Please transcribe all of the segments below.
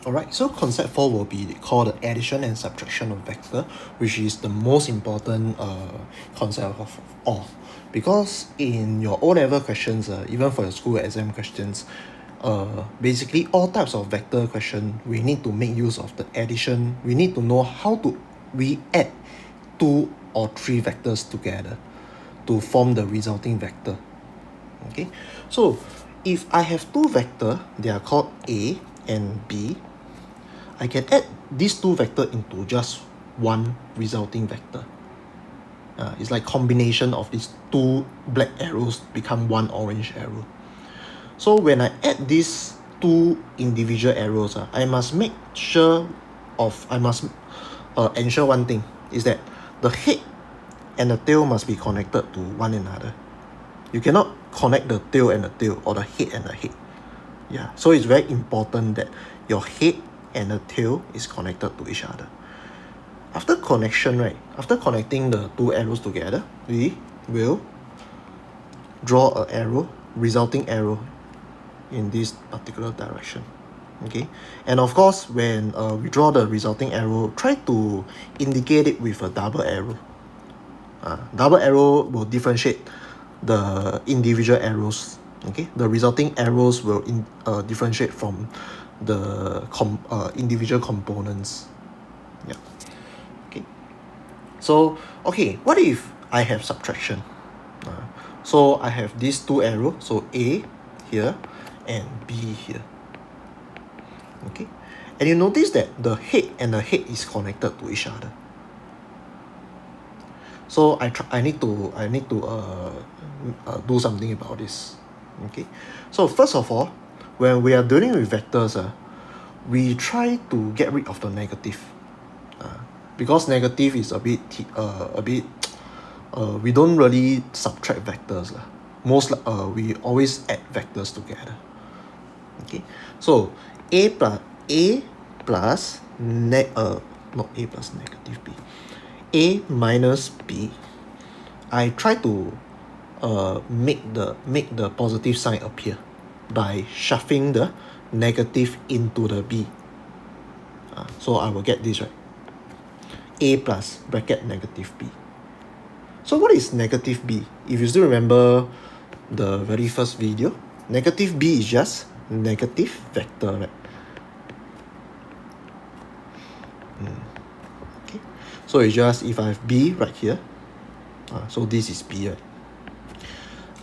Alright, so concept 4 will be called the addition and subtraction of vector, which is the most important concept of all. Because in your O-level questions, even for your school exam questions, basically all types of vector question, we need to make use of the addition. We need to know how to we add 2 or 3 vectors together to form the resulting vector. Okay, so if I have 2 vectors, they are called A and B. I can add these 2 vectors into just one resulting vector. It's like combination of these 2 black arrows become one orange arrow. So when I add these 2 individual arrows, I must ensure one thing, is that the head and the tail must be connected to one another. You cannot connect the tail and the tail, or the head and the head. Yeah, so it's very important that your head and the tail is connected to each other. After connection, right, after connecting the 2 arrows together, we will draw an arrow, resulting arrow in this particular direction. Okay, and of course, when we draw the resulting arrow, try to indicate it with a double arrow. Double arrow will differentiate the individual arrows. Okay, the resulting arrows will differentiate from the individual components. Yeah. Okay. So okay, what if I have subtraction? So I have these 2 arrows, so A here and B here. Okay, and you notice that the head and the head is connected to each other. So I need to do something about this. Okay, so first of all, when we are dealing with vectors, we try to get rid of the negative, because negative is a bit we don't really subtract vectors. We always add vectors together. Okay, so a plus not a plus negative b, a minus b. I try to make the positive sign appear by shuffling the negative into the b. So I will get this, right? A plus bracket negative b. So what is negative b? If you still remember the very first video, negative b is just negative vector, right? Okay, so it's just, if I have b right here, so this is b, right?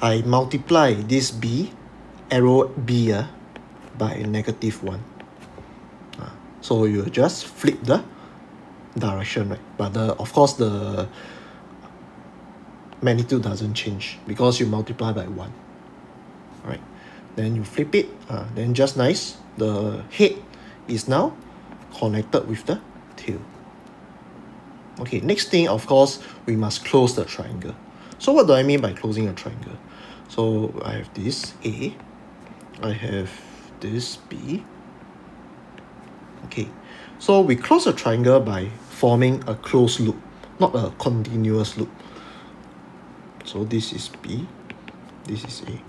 I multiply this b, arrow b, by -1. So you just flip the direction, right? But of course the magnitude doesn't change because you multiply by 1. Right? Then you flip it, then just nice, the head is now connected with the tail. Okay, next thing, of course, we must close the triangle. So what do I mean by closing a triangle? So I have this A, I have this B. Okay, so we close a triangle by forming a closed loop, not a continuous loop. So this is B, this is A.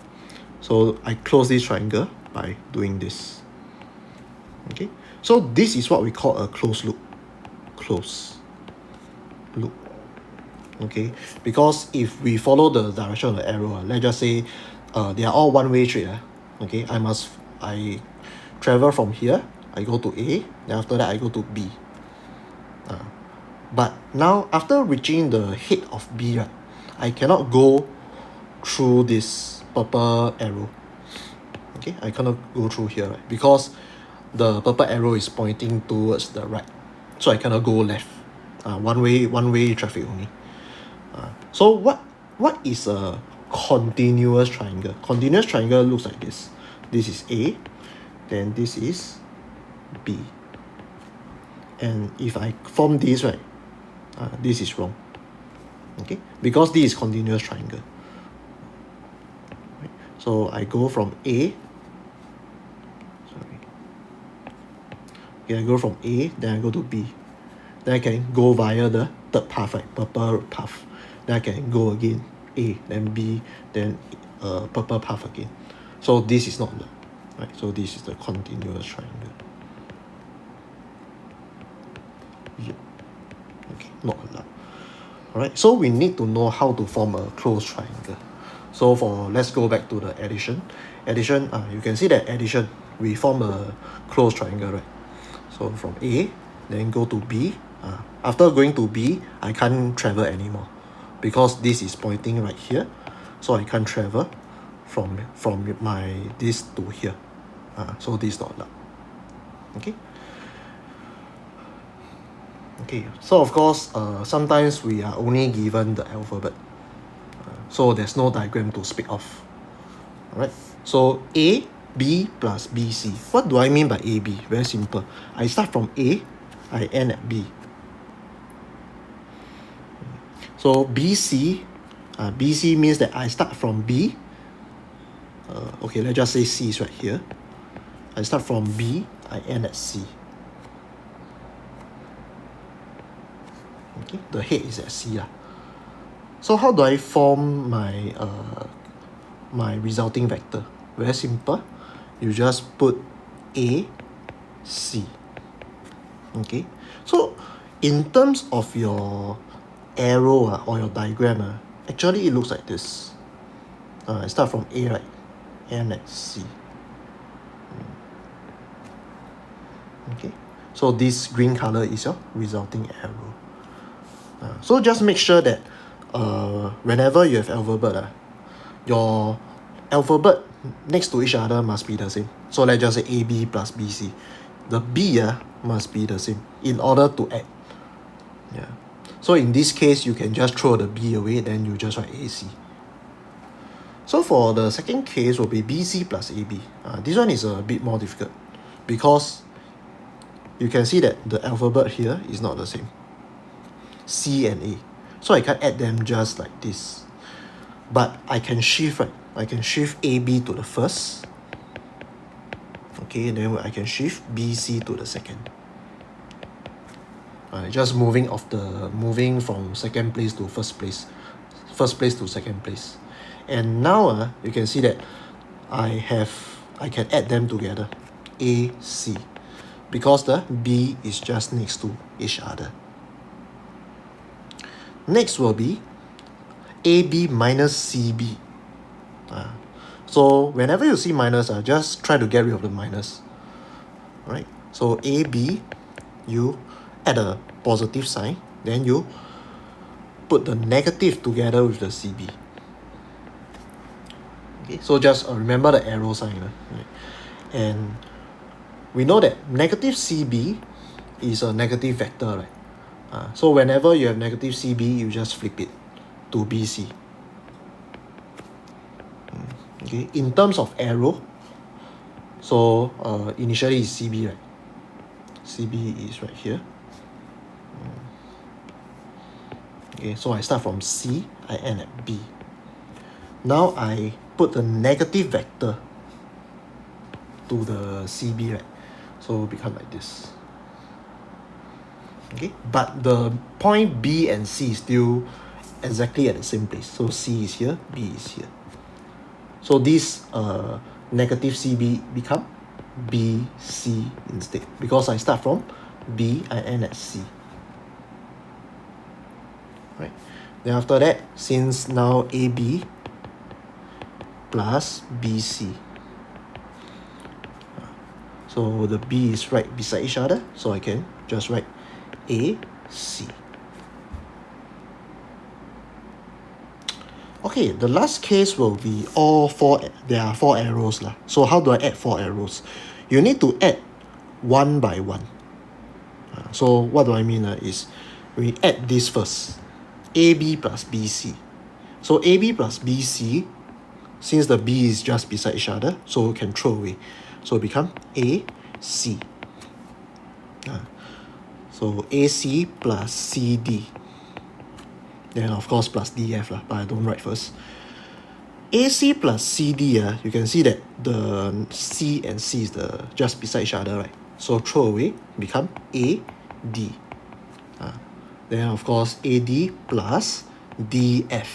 So I close this triangle by doing this. Okay, so this is what we call a closed loop. Close loop. Okay, because if we follow the direction of the arrow, let's just say they are all one-way street. Okay, I travel from here, I go to A, then after that I go to B. But now after reaching the head of B, right, I cannot go through this purple arrow. Okay, I cannot go through here, right, because the purple arrow is pointing towards the right, so I cannot go left. One way traffic only. So what is a continuous triangle? Continuous triangle looks like this. This is A, then this is B. And if I form this, right, this is wrong. Okay, because this is continuous triangle. Right? So I go from A. Okay, I go from A, then I go to B. Then I can go via the third path, right, purple path. Then I can go again, A, then B, then purple path again. So this is not the, right, so this is the continuous triangle. Yep. Okay, not allowed. Alright, so we need to know how to form a closed triangle. So let's go back to the addition. Addition, you can see that addition, we form a closed triangle, right? So from A, then go to B. After going to B, I can't travel anymore because this is pointing right here. So I can't travel from my this to here. So this is not allowed. Okay. Okay, so of course, sometimes we are only given the alphabet. So there's no diagram to speak of. Alright, so A, B plus BC. What do I mean by AB? Very simple. I start from A, I end at B. So BC, BC means that I start from B. Okay, let's just say C is right here. I start from B, I end at C. Okay, the head is at C. So how do I form my my resulting vector? Very simple. You just put A, C. Okay, so in terms of your arrow or your diagram, actually it looks like this. I start from A, right, end at C. Okay, so this green color is your resulting arrow. So just make sure that whenever you have alphabet, your alphabet next to each other must be the same. So let's just say AB plus BC. The B must be the same in order to add. Yeah. So in this case, you can just throw the B away, then you just write AC. So for the second case will be BC plus AB. This one is a bit more difficult because you can see that the alphabet here is not the same. C and A. So I can't add them just like this. But I can shift, right? I can shift AB to the first. Okay, then I can shift BC to the second. Just moving from second place to first place. First place to second place. And now you can see that I can add them together. AC. Because the B is just next to each other. Next will be AB minus CB. So whenever you see minus, just try to get rid of the minus. Right? So AB, you add a positive sign, then you put the negative together with the CB. Okay, so just remember the arrow sign. Right? And we know that negative CB is a negative vector, right? So whenever you have negative CB, you just flip it to BC. Okay, in terms of arrow, so initially is CB, right? CB is right here. Okay, so I start from C, I end at B. Now I put the negative vector to the CB, right? So it become like this. Okay, but the point B and C is still exactly at the same place. So C is here, B is here. So this negative CB become BC instead, because I start from B, I end at C. Right. Then after that, since now AB plus BC, so the B is right beside each other, so I can just write AC. Okay, the last case will be there are 4 arrows. So how do I add 4 arrows? You need to add one by one. So what do I mean is, we add this first. AB plus BC. So AB plus BC, since the B is just beside each other, so we can throw away. So it become AC. So AC plus CD. Then of course plus DF, but I don't write first. AC plus CD, you can see that the C and C is just beside each other, right? So throw away, become AD. Then of course AD plus DF.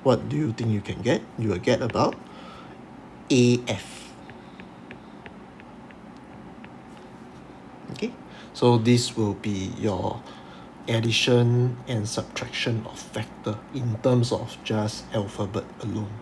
What do you think you can get? You will get about AF. Okay, so this will be your addition and subtraction of factor in terms of just alphabet alone.